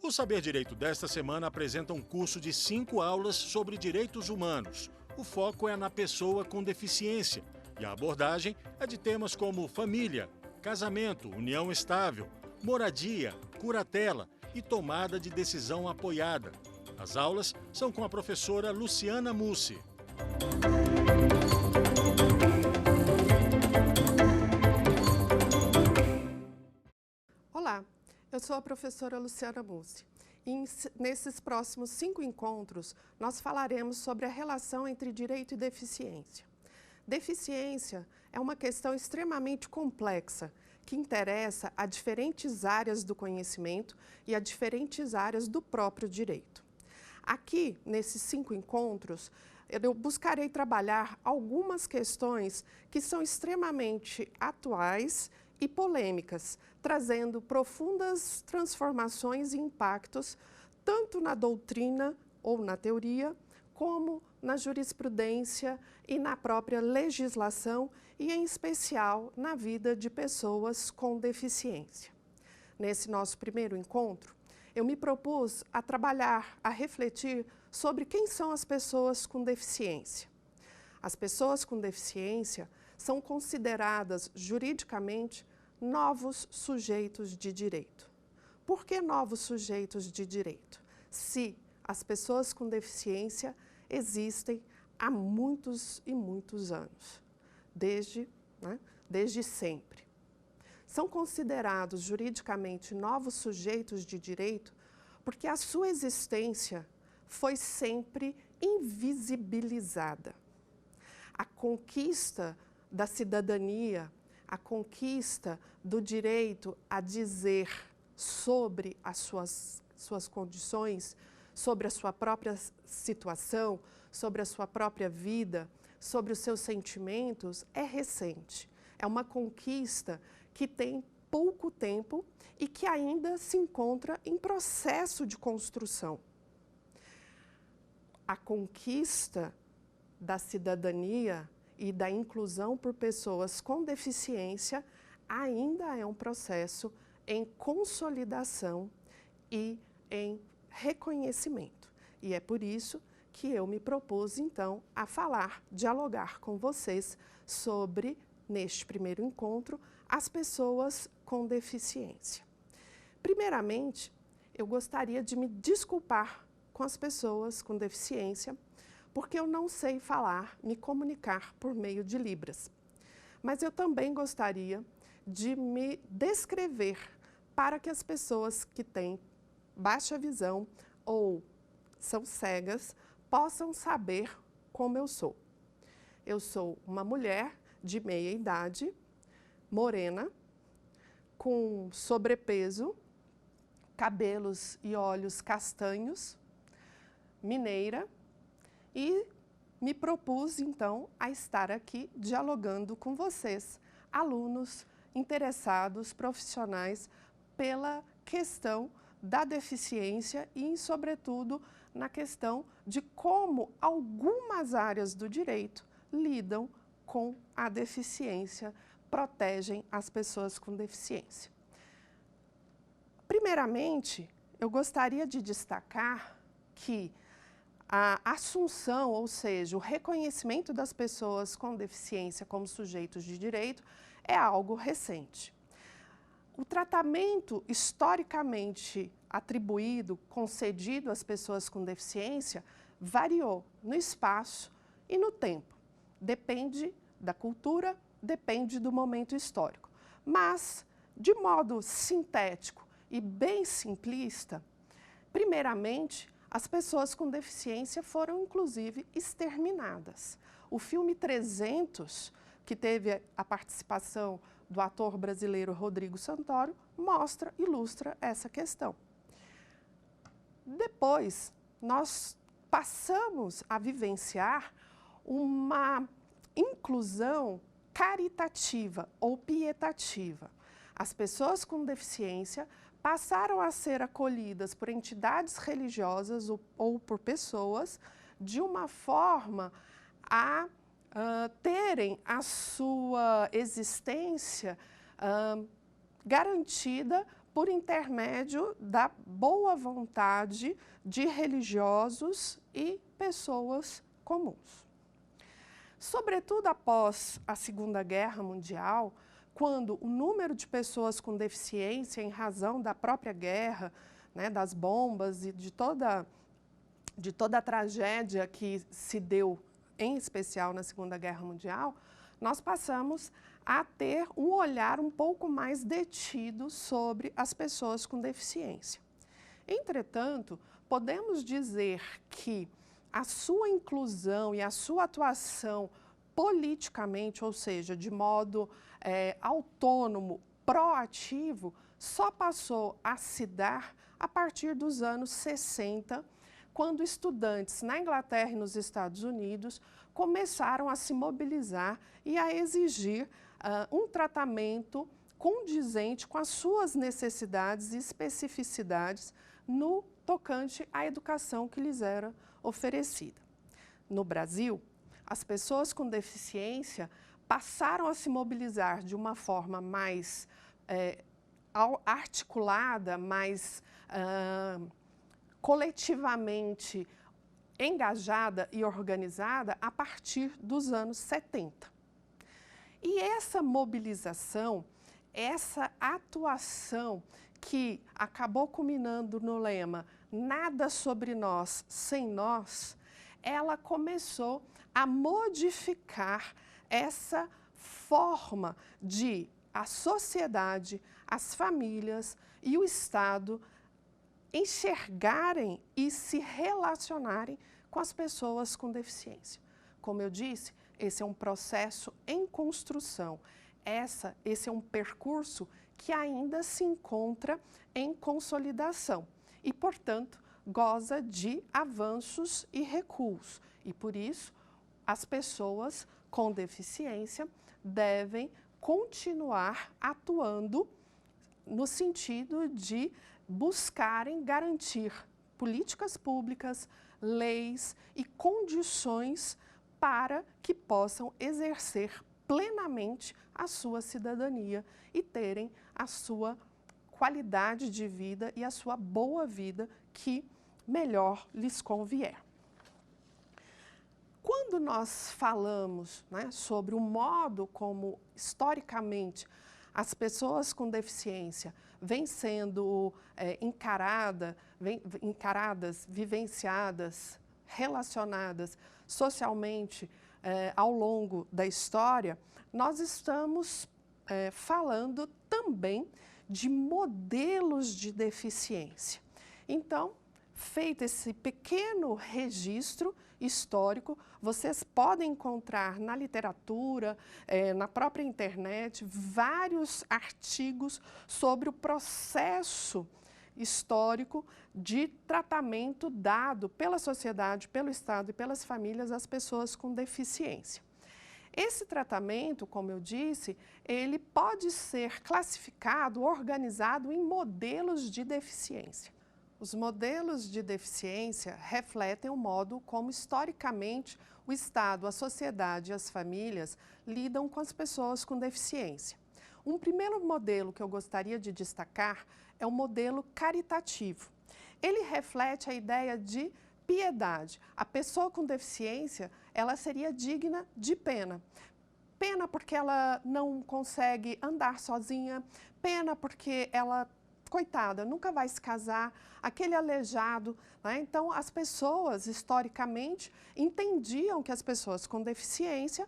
O Saber Direito desta semana apresenta um curso de 5 aulas sobre direitos humanos. O foco é na pessoa com deficiência e a abordagem é de temas como família, casamento, união estável, moradia, curatela e tomada de decisão apoiada. As aulas são com a professora Luciana Mussi. Olá, eu sou a professora Luciana Mussi e nesses próximos 5 encontros nós falaremos sobre a relação entre direito e deficiência. Deficiência é uma questão extremamente complexa que interessa a diferentes áreas do conhecimento e a diferentes áreas do próprio direito. Aqui, nesses 5 encontros, eu buscarei trabalhar algumas questões que são extremamente atuais e polêmicas, trazendo profundas transformações e impactos tanto na doutrina ou na teoria, como na jurisprudência e na própria legislação e, em especial, na vida de pessoas com deficiência. Nesse nosso primeiro encontro, eu me propus a trabalhar, a refletir sobre quem são as pessoas com deficiência. As pessoas com deficiência são consideradas juridicamente novos sujeitos de direito. Por que novos sujeitos de direito? Se as pessoas com deficiência existem há muitos e muitos anos, desde sempre. São considerados juridicamente novos sujeitos de direito porque a sua existência foi sempre invisibilizada. A conquista da cidadania, a conquista do direito a dizer sobre as suas condições, sobre a sua própria situação, sobre a sua própria vida, sobre os seus sentimentos, é recente. É uma conquista que tem pouco tempo e que ainda se encontra em processo de construção. A conquista da cidadania e da inclusão por pessoas com deficiência ainda é um processo em consolidação e em reconhecimento. E é por isso que eu me propus, então, a falar, dialogar com vocês sobre, neste primeiro encontro, as pessoas com deficiência. Primeiramente, eu gostaria de me desculpar com as pessoas com deficiência, porque eu não sei falar, me comunicar por meio de Libras. Mas eu também gostaria de me descrever para que as pessoas que têm baixa visão ou são cegas possam saber como eu sou. Eu sou uma mulher de meia idade, morena, com sobrepeso, cabelos e olhos castanhos, mineira, e me propus, então, a estar aqui dialogando com vocês, alunos interessados, profissionais, pela questão da deficiência e, sobretudo, na questão de como algumas áreas do direito lidam com a deficiência, protegem as pessoas com deficiência. Primeiramente, eu gostaria de destacar que a assunção, ou seja, o reconhecimento das pessoas com deficiência como sujeitos de direito é algo recente. O tratamento historicamente atribuído, concedido às pessoas com deficiência, variou no espaço e no tempo. Depende da cultura, depende do momento histórico. Mas, de modo sintético e bem simplista, primeiramente, as pessoas com deficiência foram, inclusive, exterminadas. O filme 300, que teve a participação do ator brasileiro Rodrigo Santoro, ilustra essa questão. Depois, nós passamos a vivenciar uma inclusão caritativa ou pietativa. As pessoas com deficiência passaram a ser acolhidas por entidades religiosas ou por pessoas de uma forma a terem a sua existência garantida por intermédio da boa vontade de religiosos e pessoas comuns. Sobretudo após a Segunda Guerra Mundial, quando o número de pessoas com deficiência em razão da própria guerra, né, das bombas e de toda a tragédia que se deu, em especial na Segunda Guerra Mundial, nós passamos a ter um olhar um pouco mais detido sobre as pessoas com deficiência. Entretanto, podemos dizer que a sua inclusão e a sua atuação politicamente, ou seja, de modo autônomo, proativo, só passou a se dar a partir dos anos 60, quando estudantes na Inglaterra e nos Estados Unidos começaram a se mobilizar e a exigir um tratamento condizente com as suas necessidades e especificidades no tocante à educação que lhes era oferecida. No Brasil, as pessoas com deficiência passaram a se mobilizar de uma forma mais articulada, mais coletivamente engajada e organizada a partir dos anos 70. E essa mobilização, essa atuação que acabou culminando no lema "Nada sobre nós sem nós", ela começou a modificar essa forma de a sociedade, as famílias e o Estado enxergarem e se relacionarem com as pessoas com deficiência. Como eu disse, esse é um processo em construção. Esse é um percurso que ainda se encontra em consolidação e, portanto, goza de avanços e recuos. E, por isso, as pessoas com deficiência devem continuar atuando no sentido de buscarem garantir políticas públicas, leis e condições para que possam exercer plenamente a sua cidadania e terem a sua qualidade de vida e a sua boa vida que melhor lhes convier. Quando nós falamos, né, sobre o modo como, historicamente, as pessoas com deficiência vêm sendo encaradas, vivenciadas, relacionadas socialmente ao longo da história, nós estamos falando também de modelos de deficiência. Então, feito esse pequeno registro histórico, vocês podem encontrar na literatura, na própria internet, vários artigos sobre o processo histórico de tratamento dado pela sociedade, pelo Estado e pelas famílias às pessoas com deficiência. Esse tratamento, como eu disse, ele pode ser classificado, organizado em modelos de deficiência. Os modelos de deficiência refletem o modo como, historicamente, o Estado, a sociedade e as famílias lidam com as pessoas com deficiência. Um primeiro modelo que eu gostaria de destacar é o modelo caritativo. Ele reflete a ideia de piedade. A pessoa com deficiência, ela seria digna de pena. Pena porque ela não consegue andar sozinha, pena porque ela, coitada, nunca vai se casar, aquele aleijado, né? Então, as pessoas, historicamente, entendiam que as pessoas com deficiência,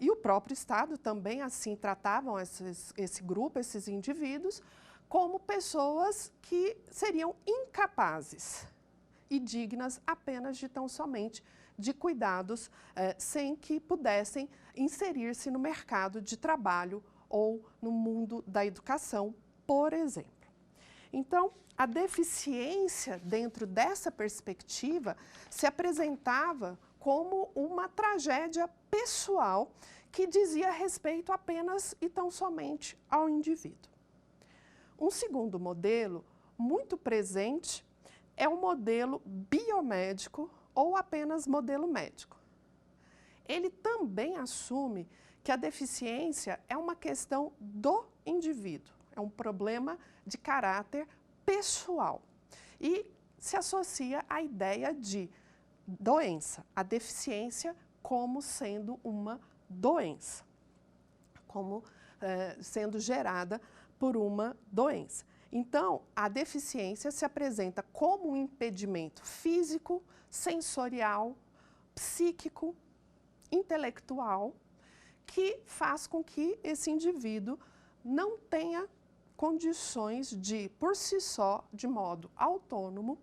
e o próprio Estado também assim tratavam esse grupo, esses indivíduos, como pessoas que seriam incapazes e dignas apenas de tão somente de cuidados, sem que pudessem inserir-se no mercado de trabalho ou no mundo da educação, por exemplo. Então, a deficiência, dentro dessa perspectiva, se apresentava como uma tragédia pessoal que dizia respeito apenas e tão somente ao indivíduo. Um segundo modelo, muito presente, é o modelo biomédico ou apenas modelo médico. Ele também assume que a deficiência é uma questão do indivíduo, é um problema de caráter pessoal. E se associa à ideia de doença, a deficiência como sendo uma doença, como sendo gerada por uma doença. Então, a deficiência se apresenta como um impedimento físico, sensorial, psíquico, intelectual, que faz com que esse indivíduo não tenha condições de, por si só, de modo autônomo,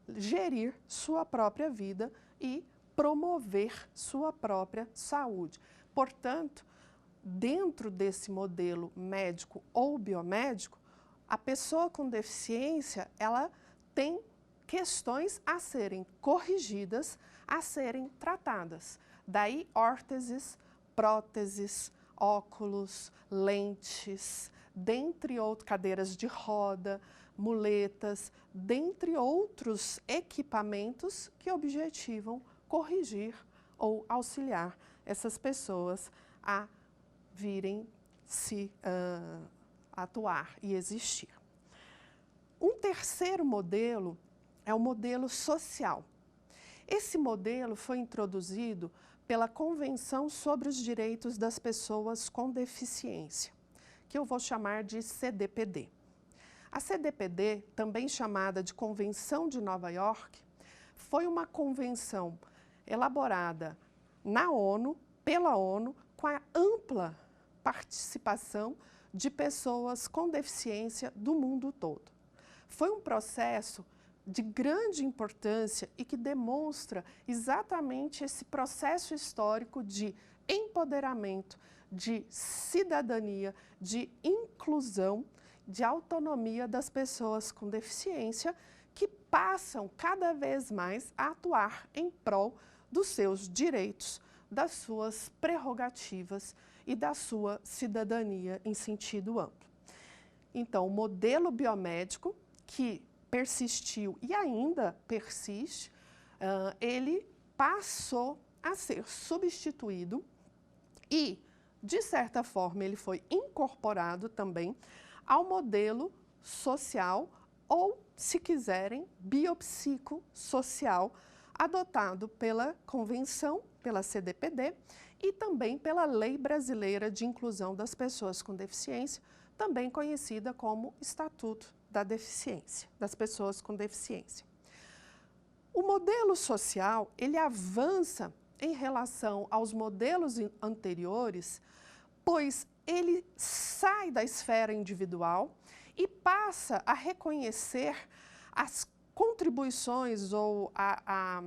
gerir sua própria vida e promover sua própria saúde. Portanto, dentro desse modelo médico ou biomédico, a pessoa com deficiência, ela tem questões a serem corrigidas, a serem tratadas. Daí, órteses, próteses, óculos, lentes, dentre outras, cadeiras de roda, muletas, dentre outros equipamentos que objetivam corrigir ou auxiliar essas pessoas a virem se atuar e existir. Um terceiro modelo é o modelo social. Esse modelo foi introduzido pela Convenção sobre os Direitos das Pessoas com Deficiência, que eu vou chamar de CDPD. A CDPD, também chamada de Convenção de Nova York, foi uma convenção elaborada na ONU, pela ONU, com a ampla participação de pessoas com deficiência do mundo todo. Foi um processo de grande importância e que demonstra exatamente esse processo histórico de empoderamento, de cidadania, de inclusão, de autonomia das pessoas com deficiência que passam cada vez mais a atuar em prol dos seus direitos, das suas prerrogativas e da sua cidadania em sentido amplo. Então, o modelo biomédico que persistiu e ainda persiste, ele passou a ser substituído e, de certa forma, ele foi incorporado também ao modelo social ou, se quiserem, biopsicossocial, adotado pela Convenção, pela CDPD e também pela Lei Brasileira de Inclusão das Pessoas com Deficiência, também conhecida como Estatuto da Deficiência, das Pessoas com Deficiência. O modelo social, ele avança em relação aos modelos anteriores, pois ele sai da esfera individual e passa a reconhecer as contribuições ou a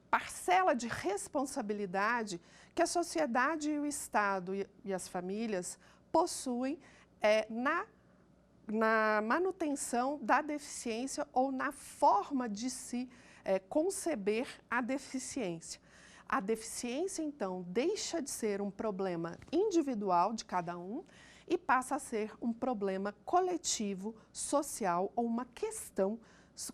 parcela de responsabilidade que a sociedade e o Estado e as famílias possuem na manutenção da deficiência ou na forma de se conceber a deficiência. A deficiência, então, deixa de ser um problema individual de cada um e passa a ser um problema coletivo, social ou uma questão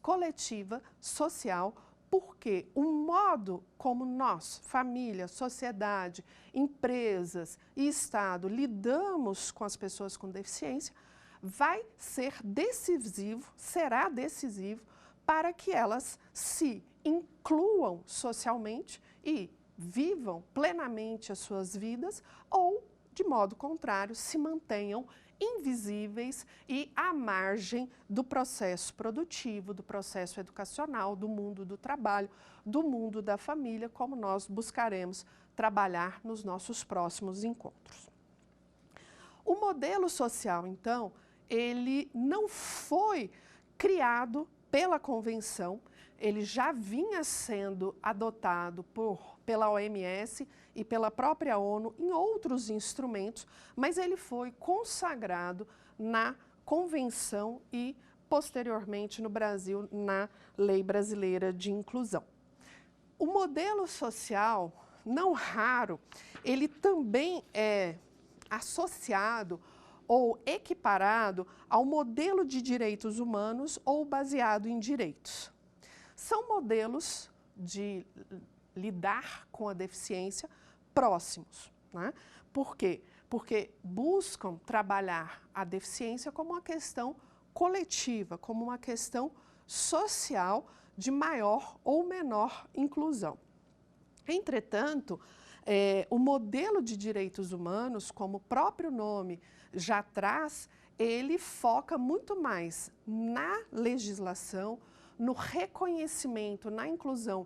coletiva, social, porque o modo como nós, família, sociedade, empresas e Estado lidamos com as pessoas com deficiência vai ser decisivo, será decisivo para que elas se incluam socialmente e vivam plenamente as suas vidas ou, de modo contrário, se mantenham invisíveis e à margem do processo produtivo, do processo educacional, do mundo do trabalho, do mundo da família, como nós buscaremos trabalhar nos nossos próximos encontros. O modelo social, então, ele não foi criado pela Convenção, ele já vinha sendo adotado pela OMS e pela própria ONU em outros instrumentos, mas ele foi consagrado na Convenção e, posteriormente, no Brasil, na Lei Brasileira de Inclusão. O modelo social, não raro, ele também é associado ou equiparado ao modelo de direitos humanos ou baseado em direitos. São modelos de lidar com a deficiência próximos, né? Por quê? porque buscam trabalhar a deficiência como uma questão coletiva, como uma questão social de maior ou menor inclusão. Entretanto, o modelo de direitos humanos, como o próprio nome já traz, ele foca muito mais na legislação, no reconhecimento, na inclusão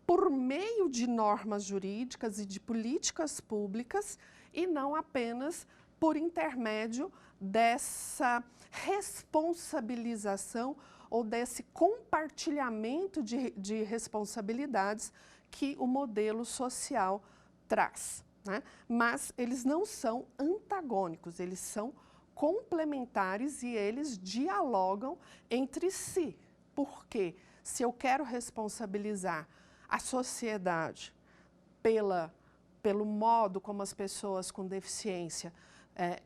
por meio de normas jurídicas e de políticas públicas e não apenas por intermédio dessa responsabilização ou desse compartilhamento de responsabilidades que o modelo social traz, né? Mas eles não são antagônicos, eles são complementares e eles dialogam entre si. Porque se eu quero responsabilizar a sociedade pelo modo como as pessoas com deficiência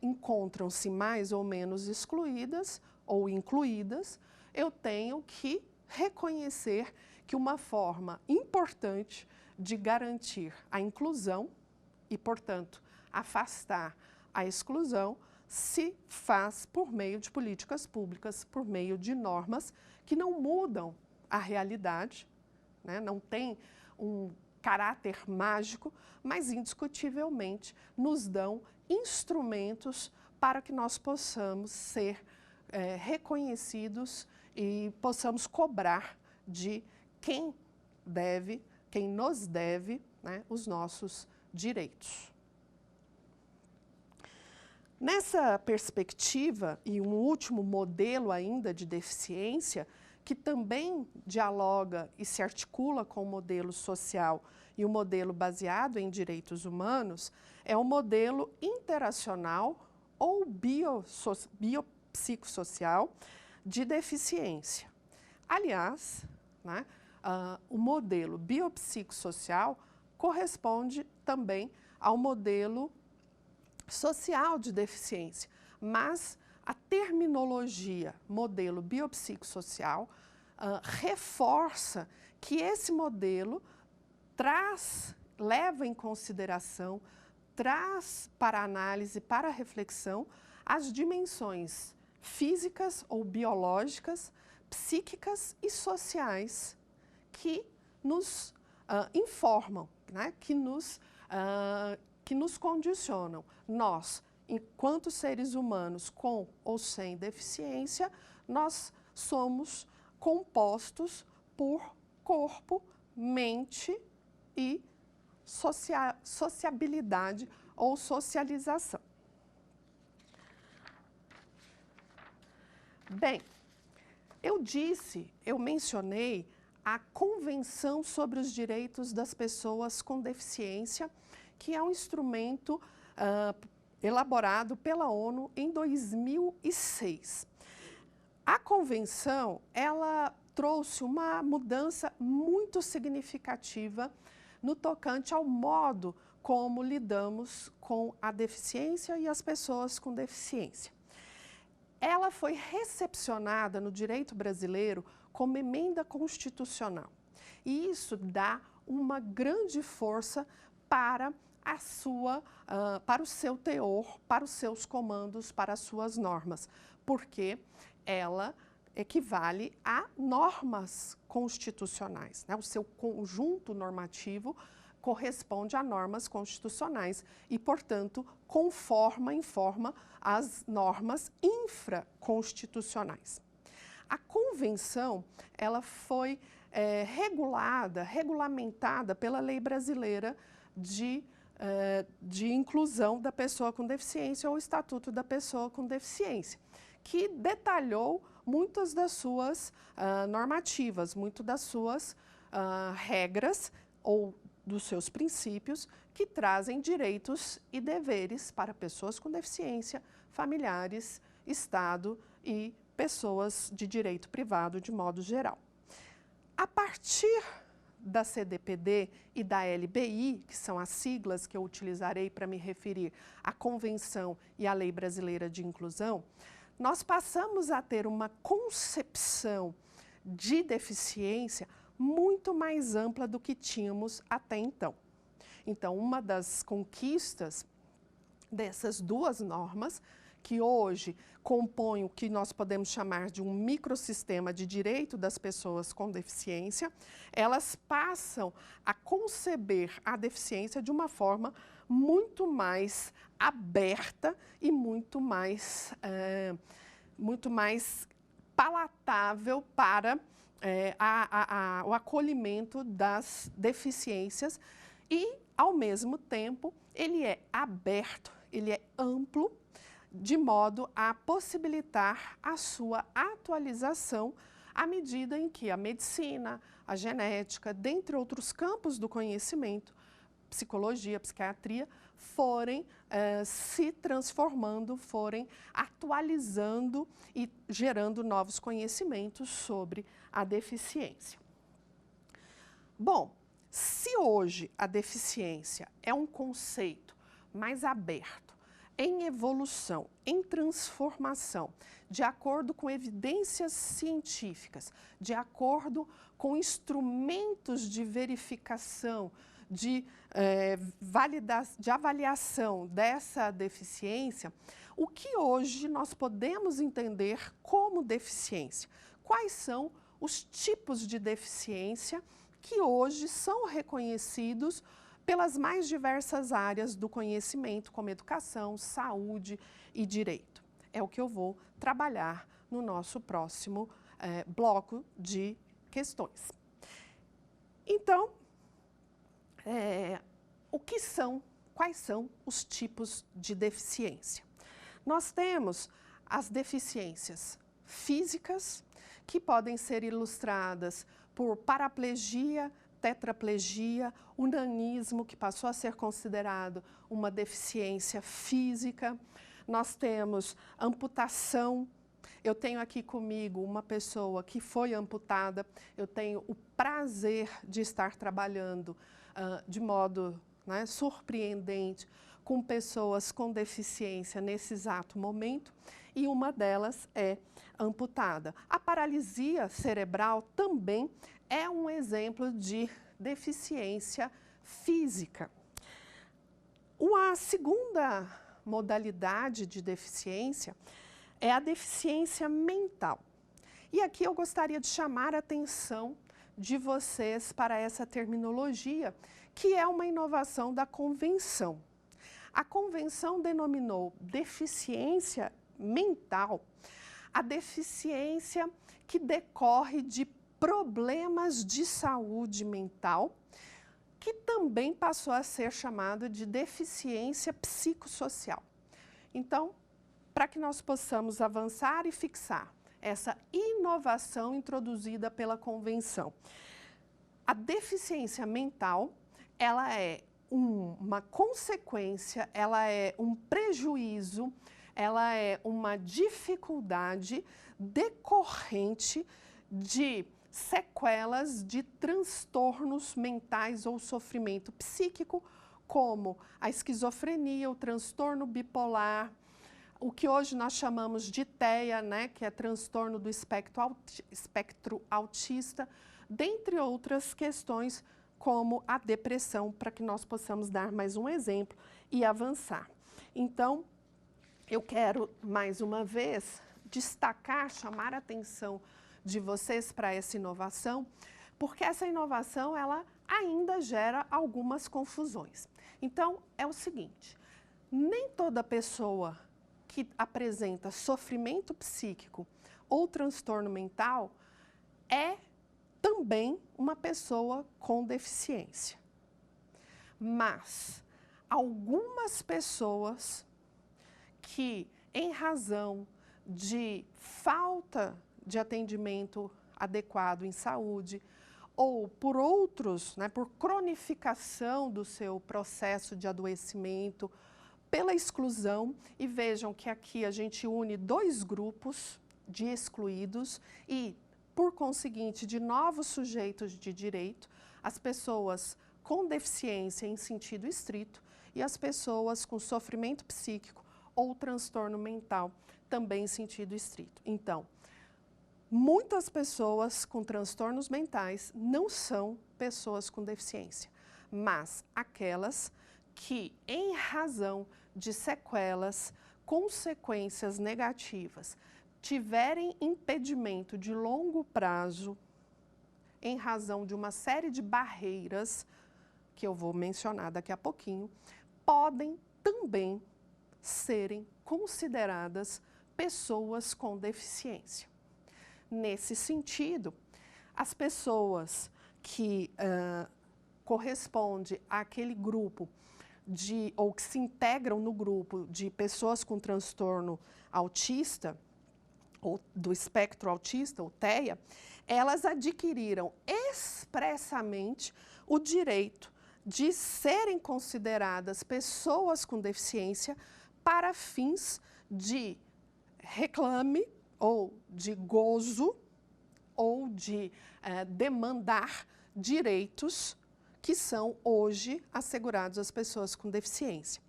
encontram-se mais ou menos excluídas ou incluídas, eu tenho que reconhecer que uma forma importante de garantir a inclusão e, portanto, afastar a exclusão se faz por meio de políticas públicas, por meio de normas que não mudam a realidade, né? Não tem um caráter mágico, mas indiscutivelmente nos dão instrumentos para que nós possamos ser reconhecidos e possamos cobrar de quem nos deve, né, os nossos direitos. Nessa perspectiva, e um último modelo ainda de deficiência, que também dialoga e se articula com o modelo social e o modelo baseado em direitos humanos, é o modelo interacional ou biopsicossocial de deficiência. Aliás, né, o modelo biopsicossocial corresponde também ao modelo social de deficiência, mas a terminologia modelo biopsicossocial reforça que esse modelo leva em consideração, traz para análise, para reflexão, as dimensões físicas ou biológicas, psíquicas e sociais que nos informam, né? que nos condicionam. Nós, enquanto seres humanos com ou sem deficiência, nós somos compostos por corpo, mente e sociabilidade ou socialização. Bem, eu mencionei a Convenção sobre os Direitos das Pessoas com Deficiência, que é um instrumento elaborado pela ONU em 2006. A convenção, ela trouxe uma mudança muito significativa no tocante ao modo como lidamos com a deficiência e as pessoas com deficiência. Ela foi recepcionada no direito brasileiro como emenda constitucional. E isso dá uma grande força para para o seu teor, para os seus comandos, para as suas normas, porque ela equivale a normas constitucionais, né? O seu conjunto normativo corresponde a normas constitucionais e, portanto, informa as normas infraconstitucionais. A convenção, ela foi regulamentada pela Lei Brasileira de inclusão da pessoa com deficiência ou Estatuto da Pessoa com Deficiência, que detalhou muitas das suas normativas, muitas das suas regras ou dos seus princípios que trazem direitos e deveres para pessoas com deficiência, familiares, Estado e pessoas de direito privado de modo geral. A partir da CDPD e da LBI, que são as siglas que eu utilizarei para me referir à Convenção e à Lei Brasileira de Inclusão, nós passamos a ter uma concepção de deficiência muito mais ampla do que tínhamos até então. Então, uma das conquistas dessas duas normas, que hoje compõem o que nós podemos chamar de um microsistema de direito das pessoas com deficiência, elas passam a conceber a deficiência de uma forma muito mais aberta e muito mais palatável para o acolhimento das deficiências e, ao mesmo tempo, ele é aberto, ele é amplo, de modo a possibilitar a sua atualização à medida em que a medicina, a genética, dentre outros campos do conhecimento, psicologia, psiquiatria, forem se transformando, forem atualizando e gerando novos conhecimentos sobre a deficiência. Bom, se hoje a deficiência é um conceito mais aberto, em evolução, em transformação, de acordo com evidências científicas, de acordo com instrumentos de verificação, de avaliação dessa deficiência, o que hoje nós podemos entender como deficiência? Quais são os tipos de deficiência que hoje são reconhecidos pelas mais diversas áreas do conhecimento, como educação, saúde e direito? É o que eu vou trabalhar no nosso próximo bloco de questões. Então, quais são os tipos de deficiência? Nós temos as deficiências físicas, que podem ser ilustradas por paraplegia, tetraplegia, o nanismo, que passou a ser considerado uma deficiência física. Nós temos amputação. Eu tenho aqui comigo uma pessoa que foi amputada. Eu tenho o prazer de estar trabalhando de modo surpreendente com pessoas com deficiência nesse exato momento, e uma delas é amputada. A paralisia cerebral também é um exemplo de deficiência física. Uma segunda modalidade de deficiência é a deficiência mental. E aqui eu gostaria de chamar a atenção de vocês para essa terminologia, que é uma inovação da Convenção. A Convenção denominou deficiência mental a deficiência que decorre de problemas de saúde mental, que também passou a ser chamada de deficiência psicossocial. Então, para que nós possamos avançar e fixar essa inovação introduzida pela Convenção, a deficiência mental, ela é uma consequência, ela é um prejuízo, ela é uma dificuldade decorrente de sequelas de transtornos mentais ou sofrimento psíquico, como a esquizofrenia, o transtorno bipolar, o que hoje nós chamamos de TEA, que é transtorno do espectro autista, dentre outras questões, como a depressão, para que nós possamos dar mais um exemplo e avançar. Então, eu quero, mais uma vez, destacar, chamar a atenção de vocês para essa inovação, porque essa inovação, ela ainda gera algumas confusões. Então, é o seguinte, nem toda pessoa que apresenta sofrimento psíquico ou transtorno mental é também uma pessoa com deficiência. Mas algumas pessoas que, em razão de falta de atendimento adequado em saúde, ou por outros, por cronificação do seu processo de adoecimento, pela exclusão, e vejam que aqui a gente une dois grupos de excluídos e, por conseguinte, de novos sujeitos de direito, as pessoas com deficiência em sentido estrito e as pessoas com sofrimento psíquico ou transtorno mental, também em sentido estrito. Então, muitas pessoas com transtornos mentais não são pessoas com deficiência, mas aquelas que, em razão de sequelas, consequências negativas, tiverem impedimento de longo prazo, em razão de uma série de barreiras, que eu vou mencionar daqui a pouquinho, podem também serem consideradas pessoas com deficiência. Nesse sentido, as pessoas que correspondem àquele grupo ou que se integram no grupo de pessoas com transtorno autista, ou do espectro autista, ou TEA, elas adquiriram expressamente o direito de serem consideradas pessoas com deficiência para fins de reclame ou de gozo ou de demandar direitos que são hoje assegurados às pessoas com deficiência.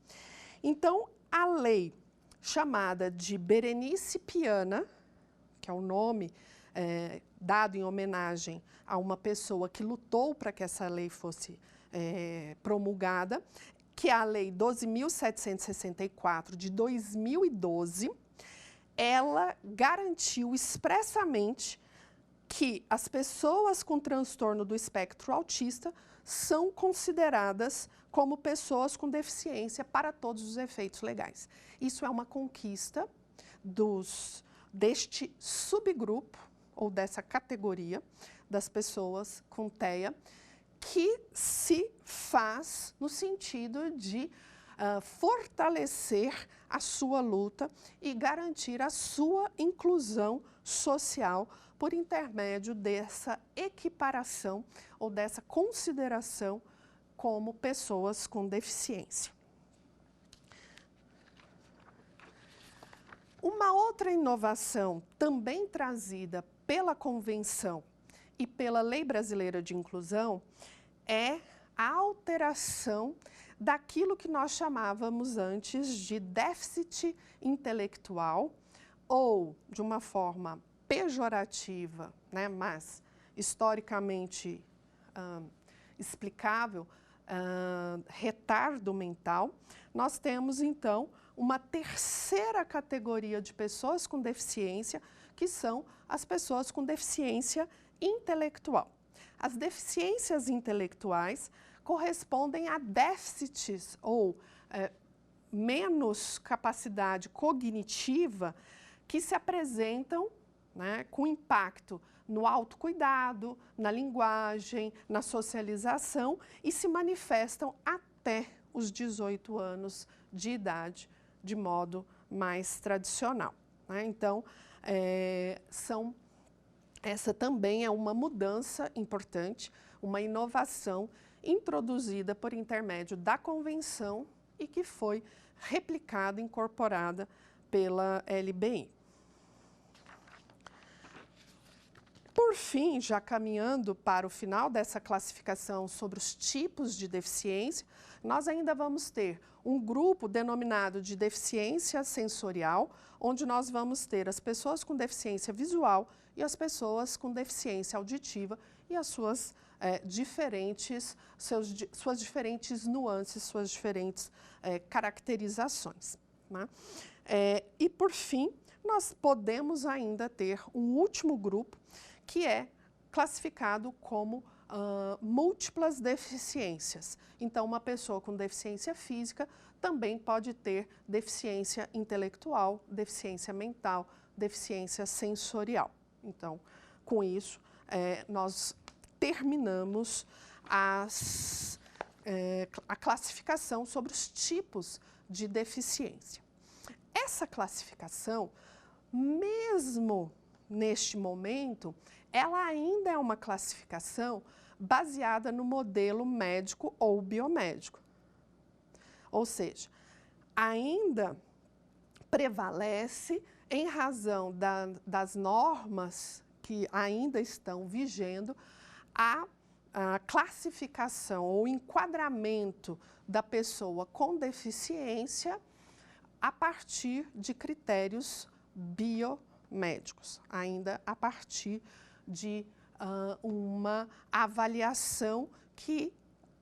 Então, a lei chamada de Berenice Piana, que é o nome dado em homenagem a uma pessoa que lutou para que essa lei fosse promulgada, que é a Lei 12.764 de 2012, ela garantiu expressamente que as pessoas com transtorno do espectro autista são consideradas como pessoas com deficiência para todos os efeitos legais. Isso é uma conquista deste subgrupo, ou dessa categoria, das pessoas com TEA, que se faz no sentido de fortalecer a sua luta e garantir a sua inclusão social por intermédio dessa equiparação ou dessa consideração como pessoas com deficiência. Uma outra inovação também trazida pela Convenção e pela Lei Brasileira de Inclusão é a alteração daquilo que nós chamávamos antes de déficit intelectual, ou, de uma forma pejorativa, né, mas historicamente explicável, retardo mental. Nós temos, então, uma terceira categoria de pessoas com deficiência, que são as pessoas com deficiência intelectual. As deficiências intelectuais correspondem a déficits ou menos capacidade cognitiva que se apresentam, né, com impacto no autocuidado, na linguagem, na socialização e se manifestam até os 18 anos de idade, de modo mais tradicional, né? Então, essa também é uma mudança importante, uma inovação introduzida por intermédio da Convenção e que foi replicada, incorporada pela LBI. Por fim, já caminhando para o final dessa classificação sobre os tipos de deficiência, nós ainda vamos ter um grupo denominado de deficiência sensorial, onde nós vamos ter as pessoas com deficiência visual e as pessoas com deficiência auditiva e as suas diferentes nuances, suas diferentes caracterizações, né? E, por fim, nós podemos ainda ter um último grupo, que é classificado como múltiplas deficiências. Então, uma pessoa com deficiência física também pode ter deficiência intelectual, deficiência mental, deficiência sensorial. Então, com isso, nós terminamos a classificação sobre os tipos de deficiência. Essa classificação, mesmo neste momento, ela ainda é uma classificação baseada no modelo médico ou biomédico. Ou seja, ainda prevalece, em razão das normas que ainda estão vigendo, a classificação ou enquadramento da pessoa com deficiência a partir de critérios biomédicos, ainda a partir de uma avaliação que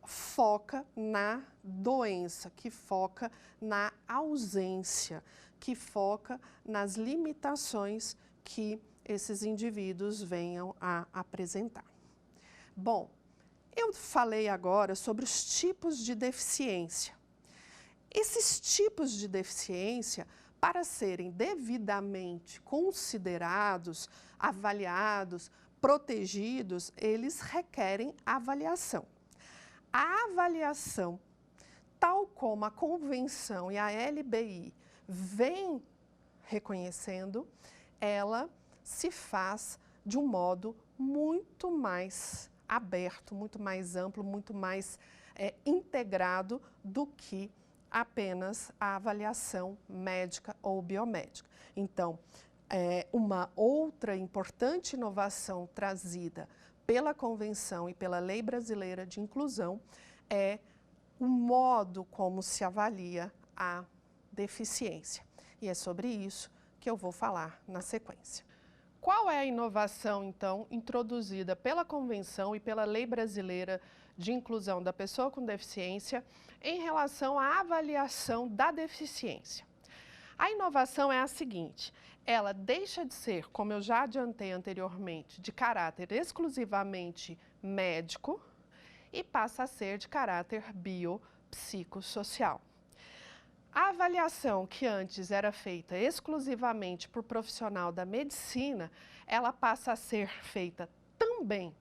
foca na doença, que foca na ausência, que foca nas limitações que esses indivíduos venham a apresentar. Bom, eu falei agora sobre os tipos de deficiência. Esses tipos de deficiência, para serem devidamente considerados, avaliados, protegidos, eles requerem avaliação. A avaliação, tal como a Convenção e a LBI vêm reconhecendo, ela se faz de um modo muito mais aberto, muito mais amplo, muito mais integrado do que apenas a avaliação médica ou biomédica. Então, uma outra importante inovação trazida pela Convenção e pela Lei Brasileira de Inclusão é o modo como se avalia a deficiência. E é sobre isso que eu vou falar na sequência. Qual é a inovação, então, introduzida pela Convenção e pela Lei Brasileira de Inclusão da Pessoa com Deficiência em relação à avaliação da deficiência? A inovação é a seguinte: ela deixa de ser, como eu já adiantei anteriormente, de caráter exclusivamente médico e passa a ser de caráter biopsicossocial. A avaliação que antes era feita exclusivamente por profissional da medicina, ela passa a ser feita também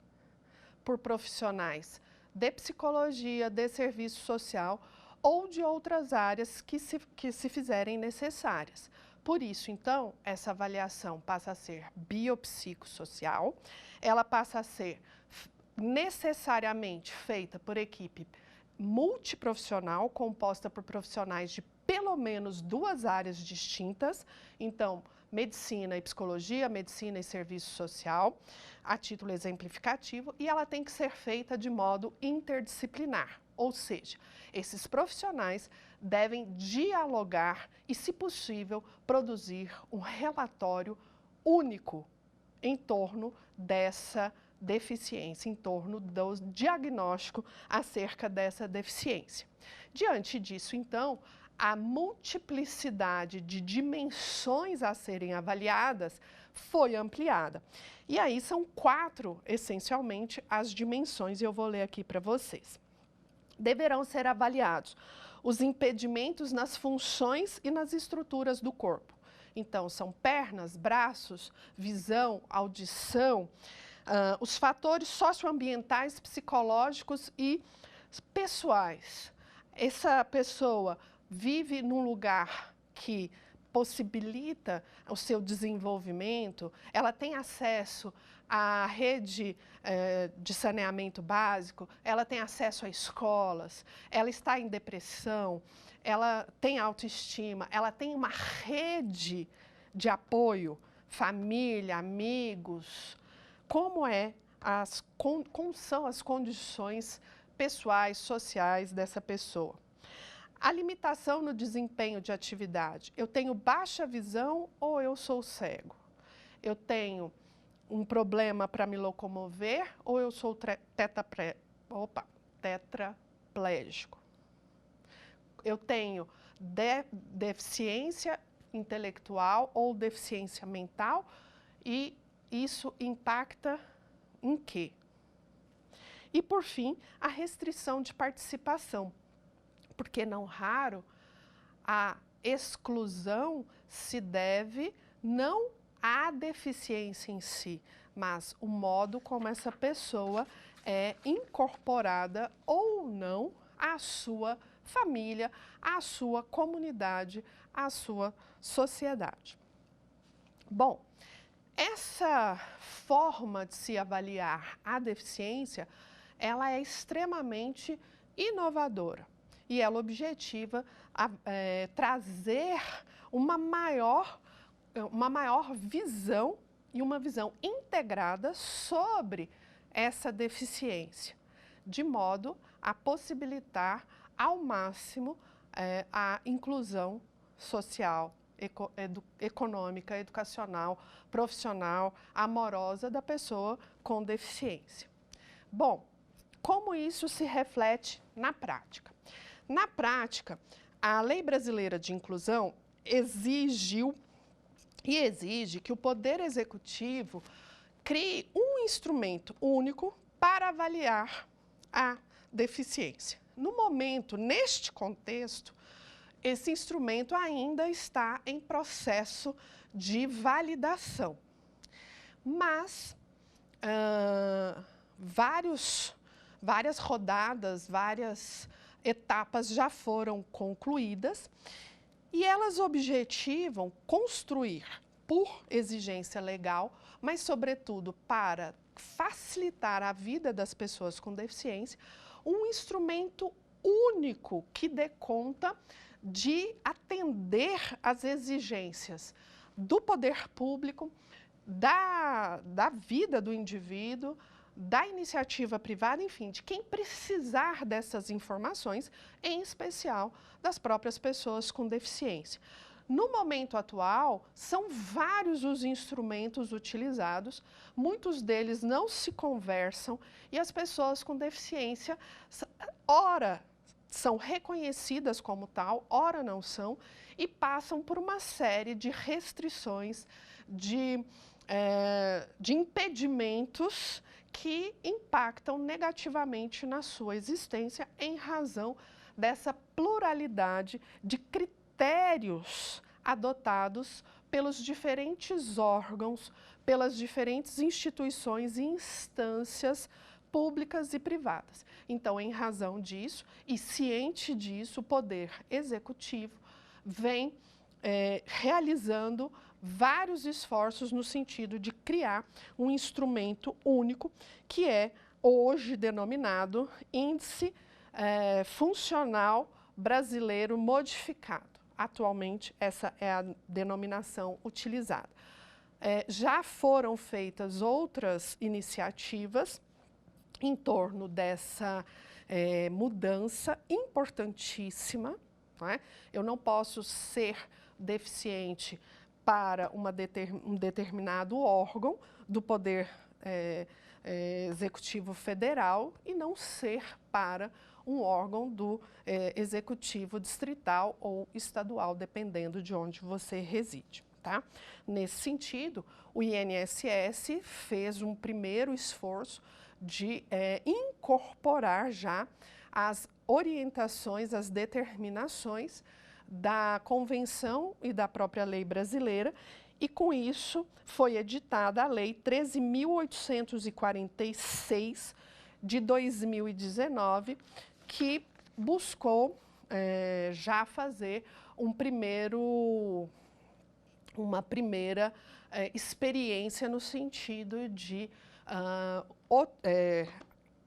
por profissionais de psicologia, de serviço social ou de outras áreas que se fizerem necessárias. Por isso, então, essa avaliação passa a ser biopsicossocial, ela passa a ser necessariamente feita por equipe multiprofissional, composta por profissionais de pelo menos 2 áreas distintas, então, medicina e psicologia, medicina e serviço social, a título exemplificativo, e ela tem que ser feita de modo interdisciplinar, ou seja, esses profissionais devem dialogar e, se possível, produzir um relatório único em torno dessa deficiência, em torno do diagnóstico acerca dessa deficiência. Diante disso, então, a multiplicidade de dimensões a serem avaliadas foi ampliada. E aí são 4, essencialmente, as dimensões, e eu vou ler aqui para vocês. Deverão ser avaliados os impedimentos nas funções e nas estruturas do corpo. Então, são pernas, braços, visão, audição, os fatores socioambientais, psicológicos e pessoais. Essa pessoa vive num lugar que possibilita o seu desenvolvimento, ela tem acesso à rede de saneamento básico, ela tem acesso a escolas, ela está em depressão, ela tem autoestima, ela tem uma rede de apoio, família, amigos. Como são as condições pessoais, sociais dessa pessoa? A limitação no desempenho de atividade. Eu tenho baixa visão ou eu sou cego? Eu tenho um problema para me locomover ou eu sou tetraplégico? Eu tenho deficiência intelectual ou deficiência mental e isso impacta em quê? E, por fim, a restrição de participação. Porque, não raro, a exclusão se deve não à deficiência em si, mas o modo como essa pessoa é incorporada ou não à sua família, à sua comunidade, à sua sociedade. Bom, essa forma de se avaliar a deficiência, ela é extremamente inovadora. E ela objetiva trazer uma maior visão e uma visão integrada sobre essa deficiência, de modo a possibilitar ao máximo a inclusão social, econômica, educacional, profissional, amorosa da pessoa com deficiência. Bom, como isso se reflete na prática? Na prática, a Lei Brasileira de Inclusão exigiu e exige que o Poder Executivo crie um instrumento único para avaliar a deficiência. No momento, neste contexto, esse instrumento ainda está em processo de validação. Mas várias rodadas, várias etapas já foram concluídas e elas objetivam construir, por exigência legal, mas, sobretudo, para facilitar a vida das pessoas com deficiência, um instrumento único que dê conta de atender às exigências do poder público, da vida do indivíduo, da iniciativa privada, enfim, de quem precisar dessas informações, em especial das próprias pessoas com deficiência. No momento atual, são vários os instrumentos utilizados, muitos deles não se conversam e as pessoas com deficiência, ora, são reconhecidas como tal, ora não são, e passam por uma série de restrições, de impedimentos que impactam negativamente na sua existência em razão dessa pluralidade de critérios adotados pelos diferentes órgãos, pelas diferentes instituições e instâncias públicas e privadas. Então, em razão disso e ciente disso, o Poder Executivo vem realizando vários esforços no sentido de criar um instrumento único que é hoje denominado Índice Funcional Brasileiro Modificado. Atualmente, essa é a denominação utilizada. Já foram feitas outras iniciativas em torno dessa mudança importantíssima. Não é? Eu não posso ser deficiente para um determinado órgão do Poder Executivo Federal e não ser para um órgão do Executivo Distrital ou Estadual, dependendo de onde você reside. Tá? Nesse sentido, o INSS fez um primeiro esforço de incorporar já as orientações, as determinações da Convenção e da própria lei brasileira, e com isso foi editada a Lei 13.846 de 2019, que buscou já fazer uma primeira experiência no sentido de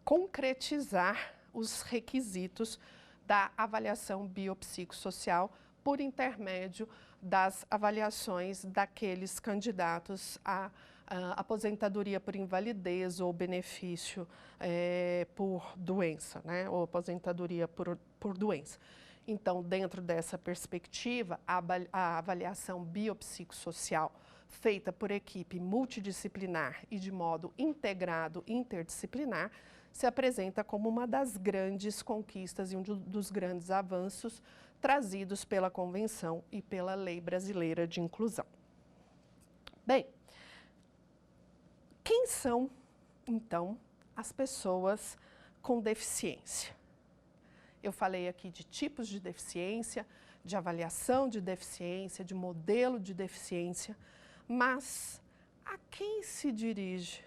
concretizar os requisitos da avaliação biopsicossocial por intermédio das avaliações daqueles candidatos à aposentadoria por invalidez ou benefício por doença, né? Ou aposentadoria por doença. Então, dentro dessa perspectiva, a avaliação biopsicossocial feita por equipe multidisciplinar e de modo integrado interdisciplinar se apresenta como uma das grandes conquistas e um dos grandes avanços trazidos pela Convenção e pela Lei Brasileira de Inclusão. Bem, quem são, então, as pessoas com deficiência? Eu falei aqui de tipos de deficiência, de avaliação de deficiência, de modelo de deficiência, mas a quem se dirige?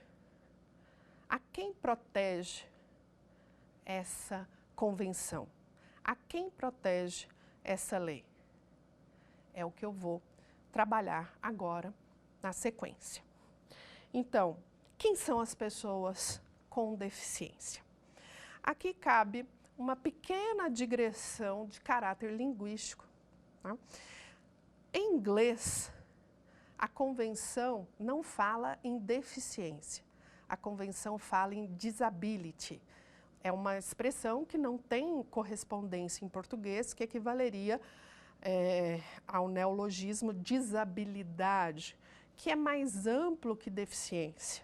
A quem protege essa convenção? A quem protege essa lei? É o que eu vou trabalhar agora na sequência. Então, quem são as pessoas com deficiência? Aqui cabe uma pequena digressão de caráter linguístico. Tá? Em inglês, a convenção não fala em deficiência. A convenção fala em disability. É uma expressão que não tem correspondência em português, que equivaleria ao neologismo disabilidade, que é mais amplo que deficiência,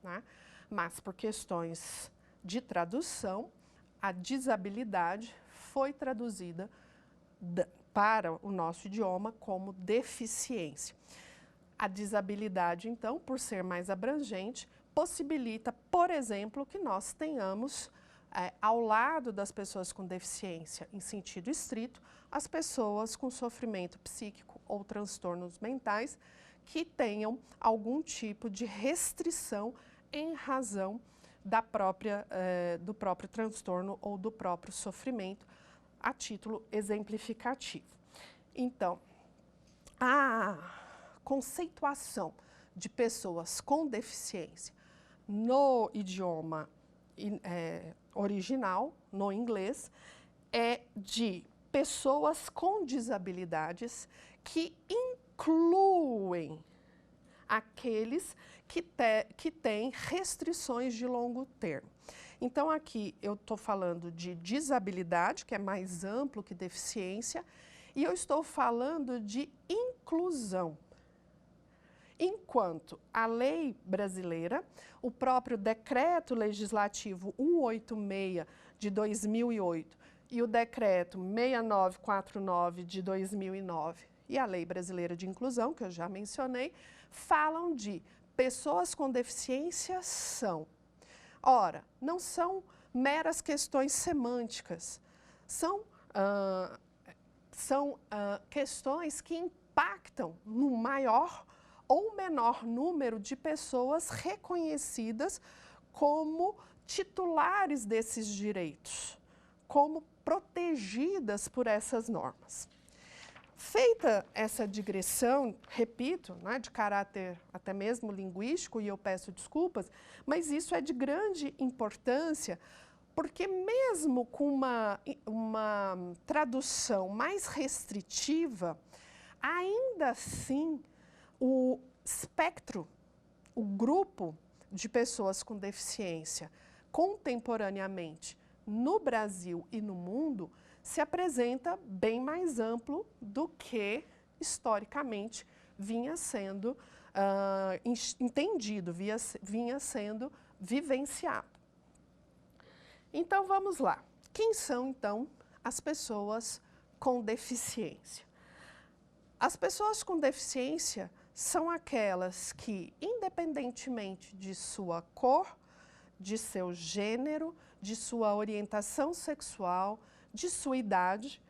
né? Mas por questões de tradução, a disabilidade foi traduzida para o nosso idioma como deficiência. A disabilidade, então, por ser mais abrangente, possibilita, por exemplo, que nós tenhamos, ao lado das pessoas com deficiência, em sentido estrito, as pessoas com sofrimento psíquico ou transtornos mentais que tenham algum tipo de restrição em razão do próprio transtorno ou do próprio sofrimento, a título exemplificativo. Então, a conceituação de pessoas com deficiência no idioma original, no inglês, é de pessoas com disabilidades que incluem aqueles que têm restrições de longo termo. Então, aqui eu estou falando de disabilidade, que é mais amplo que deficiência, e eu estou falando de inclusão. Enquanto a lei brasileira, o próprio decreto legislativo 186 de 2008 e o decreto 6949 de 2009 e a lei brasileira de inclusão, que eu já mencionei, falam de pessoas com deficiência Ora, não são meras questões semânticas, são questões que impactam no maior ou menor número de pessoas reconhecidas como titulares desses direitos, como protegidas por essas normas. Feita essa digressão, repito, né, de caráter até mesmo linguístico, e eu peço desculpas, mas isso é de grande importância, porque mesmo com uma tradução mais restritiva, ainda assim o espectro, o grupo de pessoas com deficiência contemporaneamente no Brasil e no mundo se apresenta bem mais amplo do que historicamente vinha sendo entendido, vinha sendo vivenciado. Então vamos lá. Quem são então as pessoas com deficiência? As pessoas com deficiência são aquelas que, independentemente de sua cor, de seu gênero, de sua orientação sexual, de sua idade,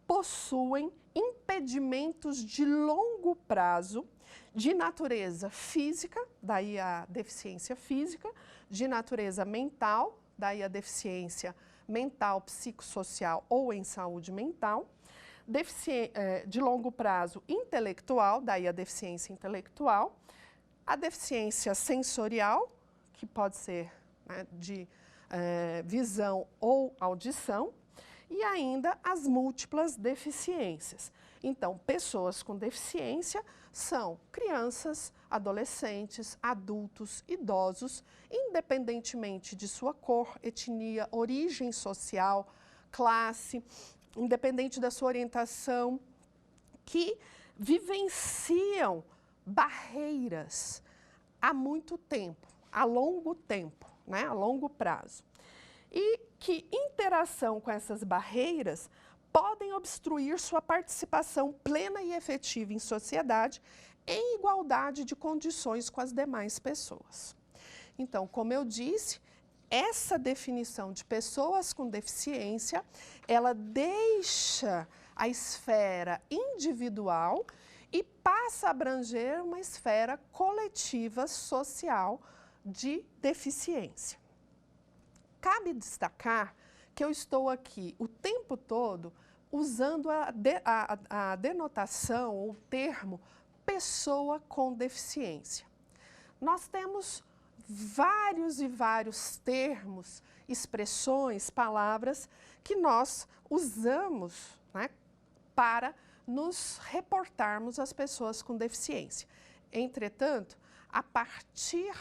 possuem impedimentos de longo prazo de natureza física, daí a deficiência física, de natureza mental, daí a deficiência mental, psicossocial ou em saúde mental, de longo prazo intelectual, daí a deficiência intelectual, a deficiência sensorial, que pode ser, né, de visão ou audição, e ainda as múltiplas deficiências. Então, pessoas com deficiência são crianças, adolescentes, adultos, idosos, independentemente de sua cor, etnia, origem social, classe, independente da sua orientação, que vivenciam barreiras há muito tempo, a longo tempo, né, a longo prazo. E que interação com essas barreiras podem obstruir sua participação plena e efetiva em sociedade em igualdade de condições com as demais pessoas. Então, como eu disse, essa definição de pessoas com deficiência, ela deixa a esfera individual e passa a abranger uma esfera coletiva social de deficiência. Cabe destacar que eu estou aqui o tempo todo usando a denotação ou termo pessoa com deficiência. Nós temos vários e vários termos, expressões, palavras que nós usamos, né, para nos reportarmos às pessoas com deficiência. Entretanto, a partir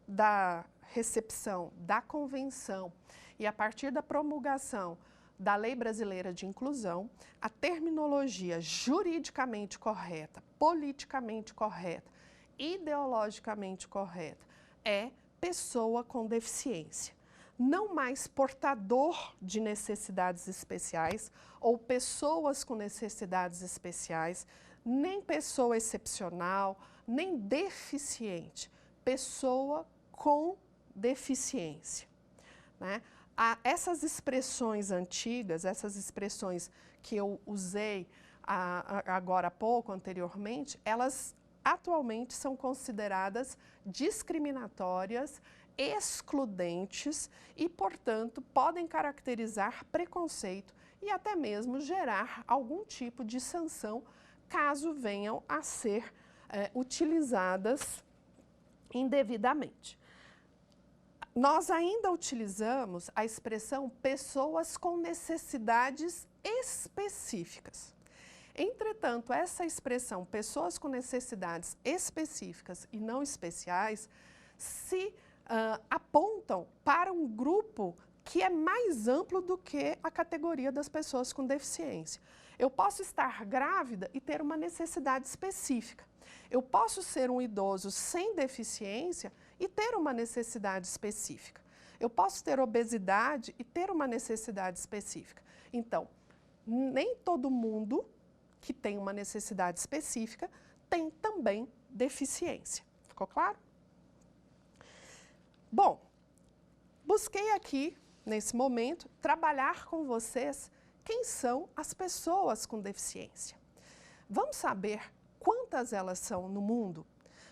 da recepção da convenção e a partir da promulgação da Lei Brasileira de Inclusão, a terminologia juridicamente correta, politicamente correta, ideologicamente correta é pessoa com deficiência. não mais portador de necessidades especiais ou pessoas com necessidades especiais, nem pessoa excepcional, nem deficiente, pessoa com deficiência, né? Essas expressões antigas, essas expressões que eu usei agora há pouco, anteriormente, elas atualmente são consideradas discriminatórias, excludentes e, portanto, podem caracterizar preconceito e até mesmo gerar algum tipo de sanção caso venham a ser utilizadas indevidamente. Nós ainda utilizamos a expressão pessoas com necessidades específicas. Entretanto, essa expressão pessoas com necessidades específicas e não especiais se apontam para um grupo que é mais amplo do que a categoria das pessoas com deficiência. Eu posso estar grávida e ter uma necessidade específica. Eu posso ser um idoso sem deficiência e ter uma necessidade específica. Eu posso ter obesidade e ter uma necessidade específica. Então, nem todo mundo que tem uma necessidade específica tem também deficiência. Ficou claro? Bom, busquei aqui, nesse momento, trabalhar com vocês quem são as pessoas com deficiência. Vamos saber quantas elas são no mundo?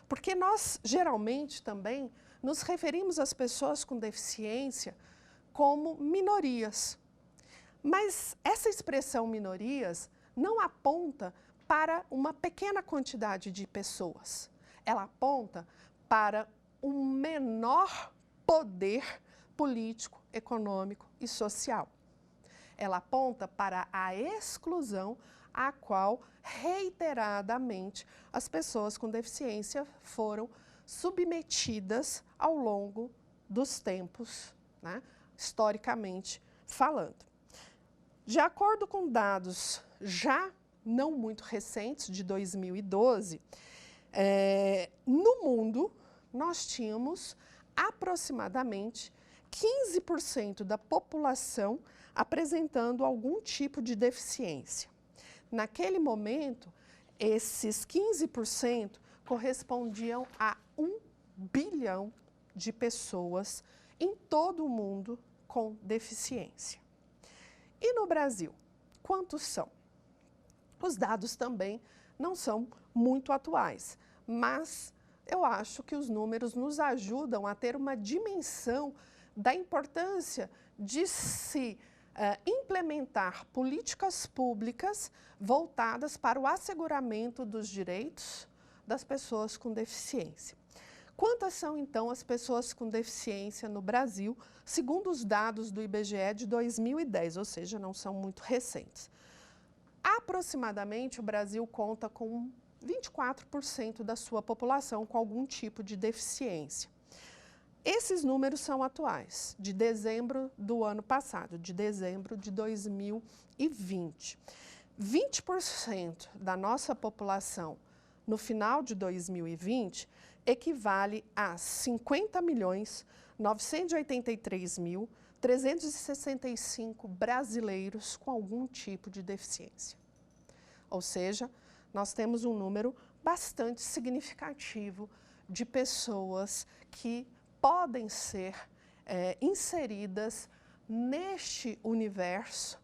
Porque nós, geralmente, também nos referimos às pessoas com deficiência como minorias. Mas essa expressão minorias não aponta para uma pequena quantidade de pessoas. Ela aponta para um menor poder político, econômico e social. Ela aponta para a exclusão a qual, reiteradamente, as pessoas com deficiência foram submetidas ao longo dos tempos, né, historicamente falando. De acordo com dados já não muito recentes, de 2012, no mundo nós tínhamos aproximadamente 15% da população apresentando algum tipo de deficiência. Naquele momento, esses 15% correspondiam a 1 bilhão de pessoas em todo o mundo com deficiência. E no Brasil, quantos são? Os dados também não são muito atuais, mas eu acho que os números nos ajudam a ter uma dimensão da importância de se implementar políticas públicas voltadas para o asseguramento dos direitos das pessoas com deficiência. Quantas são, então, as pessoas com deficiência no Brasil, segundo os dados do IBGE de 2010, ou seja, não são muito recentes? Aproximadamente, o Brasil conta com 24% da sua população com algum tipo de deficiência. Esses números são atuais, de dezembro do ano passado, de dezembro de 2020. 20% da nossa população no final de 2020 equivale a 50.983.365 brasileiros com algum tipo de deficiência. Ou seja, nós temos um número bastante significativo de pessoas que podem ser inseridas neste universo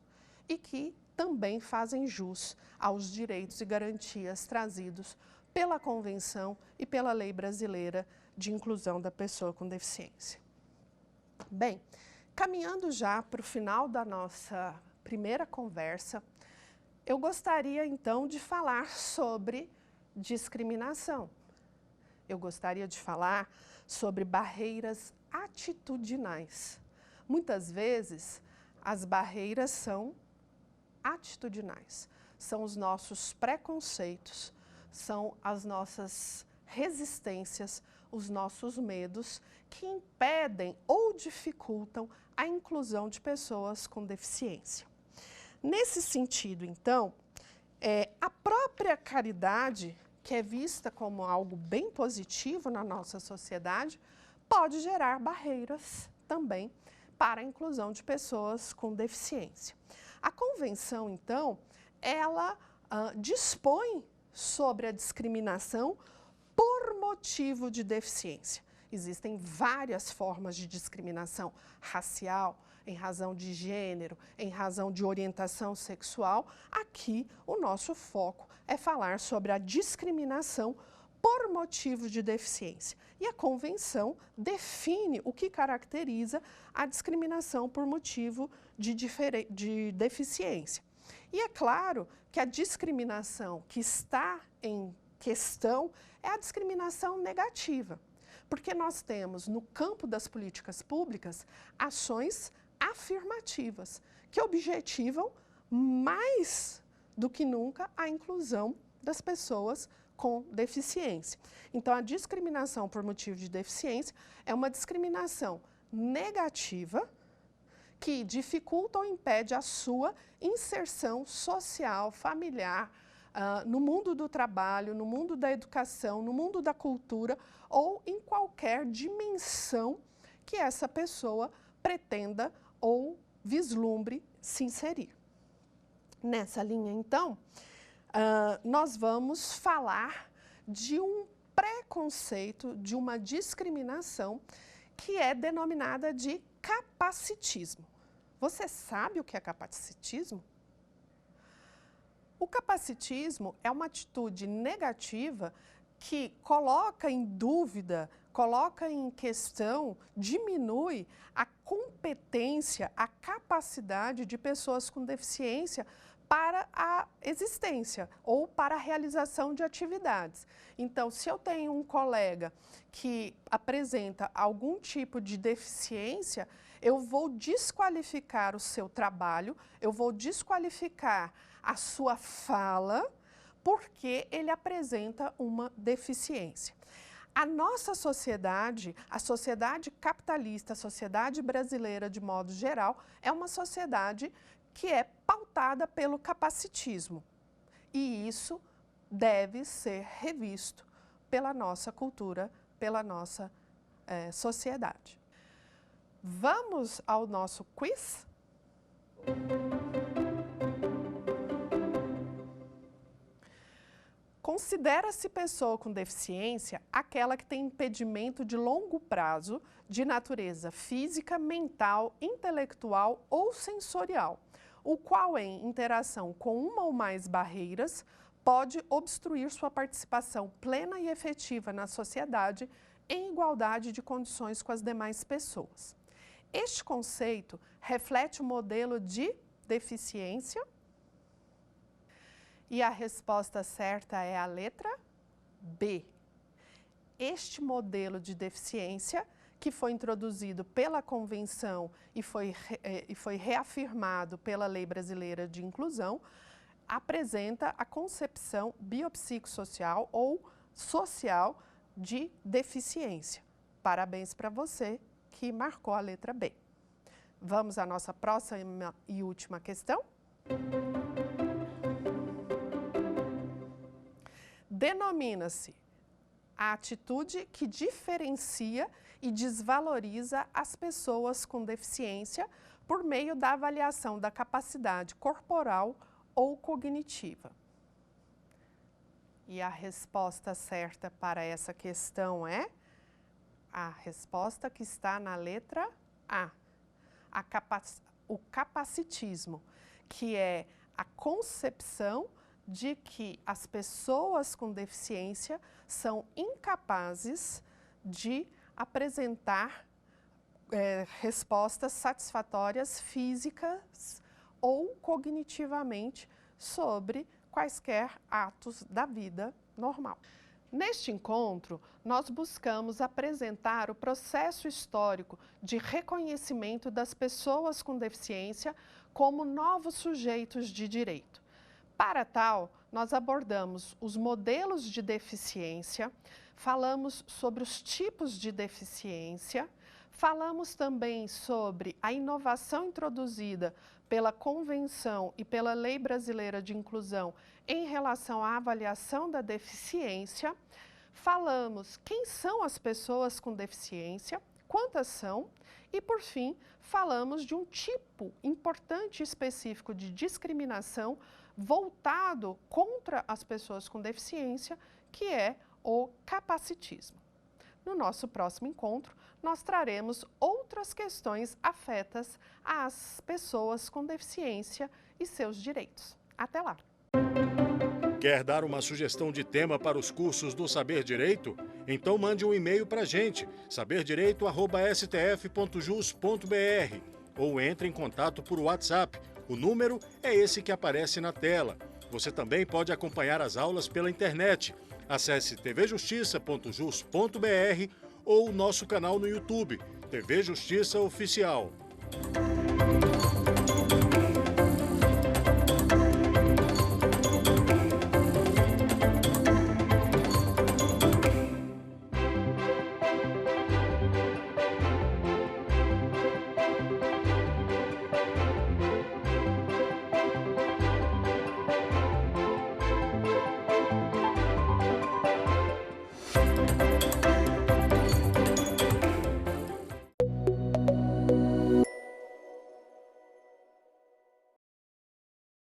e que também fazem jus aos direitos e garantias trazidos pela Convenção e pela Lei Brasileira de Inclusão da Pessoa com Deficiência. Bem, caminhando já para o final da nossa primeira conversa, eu gostaria então de falar sobre discriminação. Eu gostaria de falar sobre barreiras atitudinais. Muitas vezes, as barreiras são atitudinais, são os nossos preconceitos, são as nossas resistências, os nossos medos que impedem ou dificultam a inclusão de pessoas com deficiência. Nesse sentido, então, a própria caridade, que é vista como algo bem positivo na nossa sociedade, pode gerar barreiras também para a inclusão de pessoas com deficiência. A convenção, então, ela dispõe sobre a discriminação por motivo de deficiência. Existem várias formas de discriminação racial, em razão de gênero, em razão de orientação sexual. Aqui, o nosso foco é falar sobre a discriminação por motivo de deficiência. E a Convenção define o que caracteriza a discriminação por motivo de deficiência. E é claro que a discriminação que está em questão é a discriminação negativa, porque nós temos no campo das políticas públicas ações afirmativas que objetivam mais do que nunca a inclusão das pessoas com deficiência. Então, a discriminação por motivo de deficiência é uma discriminação negativa que dificulta ou impede a sua inserção social, familiar, no mundo do trabalho, no mundo da educação, no mundo da cultura ou em qualquer dimensão que essa pessoa pretenda ou vislumbre se inserir. Nessa linha, então, nós vamos falar de um preconceito, de uma discriminação que é denominada de capacitismo. Você sabe o que é capacitismo? O capacitismo é uma atitude negativa que coloca em dúvida, coloca em questão, diminui a competência, a capacidade de pessoas com deficiência para a existência ou para a realização de atividades. Então, se eu tenho um colega que apresenta algum tipo de deficiência, eu vou desqualificar o seu trabalho, eu vou desqualificar a sua fala, porque ele apresenta uma deficiência. A nossa sociedade, a sociedade capitalista, a sociedade brasileira de modo geral, é uma sociedade que é pautada pelo capacitismo. E isso deve ser revisto pela nossa cultura, pela nossa sociedade. Vamos ao nosso quiz? Considera-se pessoa com deficiência aquela que tem impedimento de longo prazo de natureza física, mental, intelectual ou sensorial, o qual, em interação com uma ou mais barreiras, pode obstruir sua participação plena e efetiva na sociedade em igualdade de condições com as demais pessoas. Este conceito reflete o modelo de deficiência. E a resposta certa é a letra B. Este modelo de deficiência, que foi introduzido pela Convenção e foi reafirmado pela Lei Brasileira de Inclusão, apresenta a concepção biopsicossocial ou social de deficiência. Parabéns para você que marcou a letra B. Vamos à nossa próxima e última questão? Denomina-se a atitude que diferencia e desvaloriza as pessoas com deficiência por meio da avaliação da capacidade corporal ou cognitiva. E a resposta certa para essa questão é a resposta que está na letra A. O capacitismo, que é a concepção de que as pessoas com deficiência são incapazes de apresentar respostas satisfatórias físicas ou cognitivamente sobre quaisquer atos da vida normal. Neste encontro, nós buscamos apresentar o processo histórico de reconhecimento das pessoas com deficiência como novos sujeitos de direito. Para tal, nós abordamos os modelos de deficiência, falamos sobre os tipos de deficiência, falamos também sobre a inovação introduzida pela Convenção e pela Lei Brasileira de Inclusão em relação à avaliação da deficiência, falamos quem são as pessoas com deficiência, quantas são e, por fim, falamos de um tipo importante e específico de discriminação voltado contra as pessoas com deficiência, que é o capacitismo. No nosso próximo encontro, nós traremos outras questões afetas às pessoas com deficiência e seus direitos. Até lá! Quer dar uma sugestão de tema para os cursos do Saber Direito? Então mande um e-mail para a gente, saberdireito@stf.jus.br, ou entre em contato por WhatsApp. O número é esse que aparece na tela. Você também pode acompanhar as aulas pela internet. Acesse tvjustiça.jus.br ou o nosso canal no YouTube, TV Justiça Oficial.